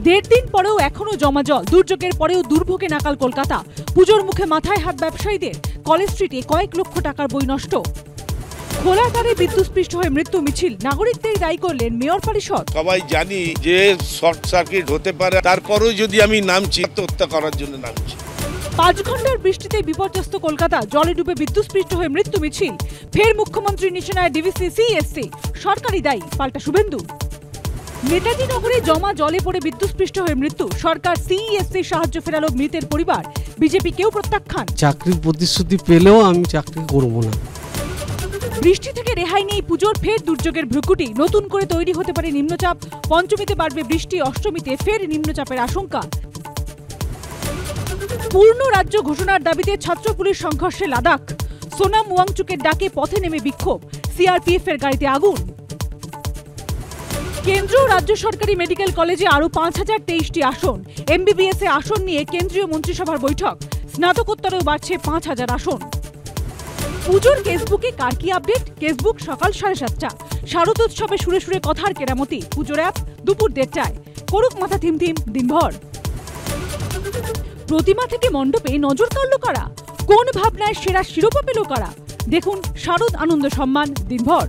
দেড় দিন পরেও এখনো জমা জল, দুর্যোগের পরেও দুর্ভোগে নাকাল কলকাতা। পুজোর মুখে মাথায় হাত ব্যবসায়ীদের, কলেজ স্ট্রিটে কয়েক লক্ষ টাকার বই নষ্ট। খোলা তারে বিদ্যুৎস্পৃষ্ট হয়ে মৃত্যু মিছিল, নাগরিকদের দায়ী করলেন মেয়র পরিষদ। সবাই জানি যে শর্ট সার্কিট হতে পারে, তারপরেও যদি আমি নামছি আত্মহত্যা করার জন্য নামছি। 5 ঘন্টার বৃষ্টিতে বিপর্যস্ত কলকাতা, জলে ডুবে বিদ্যুৎস্পৃষ্ট হয়ে মৃত্যু মিছিল। ফের মুখ্যমন্ত্রী নিশানায় ডিভিসি সিএসসি, সরকারি দায়ী পাল্টা শুভেন্দু। নেতাজি নগরে জমা জলে পড়ে বিদ্যুৎস্পৃষ্ট হয়ে মৃত্যু, সরকার সিএসসি সাহায্য ফেরালো মৃতের পরিবার, বিজেপি কেউ প্রত্যাখ্যান। চাকরির প্রতিশ্রুতি পেলেও আমি চাকরি করব না। বৃষ্টি থেকে রেহাই নেই পুজোর, ফের দুর্যোগের ভ্রুকুটি, নতুন করে তৈরি হতে পারে নিম্নচাপ। পঞ্চমীতে বাড়বে বৃষ্টি, অষ্টমীতে ফের নিম্নচাপের আশঙ্কা। পূর্ণ রাজ্য ঘোষণার দাবিতে ছাত্র পুলিশ সংঘর্ষে লাদাখ, সোনাম ওয়াংচুকের ডাকে পথে নেমে বিক্ষোভ, সিআরপিএফ এর গাড়িতে আগুন। কেন্দ্র রাজ্য সরকারি মেডিকেল কলেজে আরো 5023টি আসন, এমবিবিএস এ আসন নিয়ে কেন্দ্রীয় মন্ত্রিসভার বৈঠক, স্নাতকোত্তরেও বাড়ছে 5000 আসন। পুজোর কেসবুকে কার কি আপডেট? কেসবুক সকাল 7:30টা, শারদোৎসবে সুরে সুরে কথার কেরামতি, পুজোর অ্যাপ দুপুর 1:30টায়, করুক মাথা থিমথিম দিনভর। প্রতিমা থেকে মণ্ডপে নজর কাড়ল কারা? কোন ভাবনায় সেরা শিরোপা পেল কারা? দেখুন শারদ আনন্দ সম্মান দিনভর।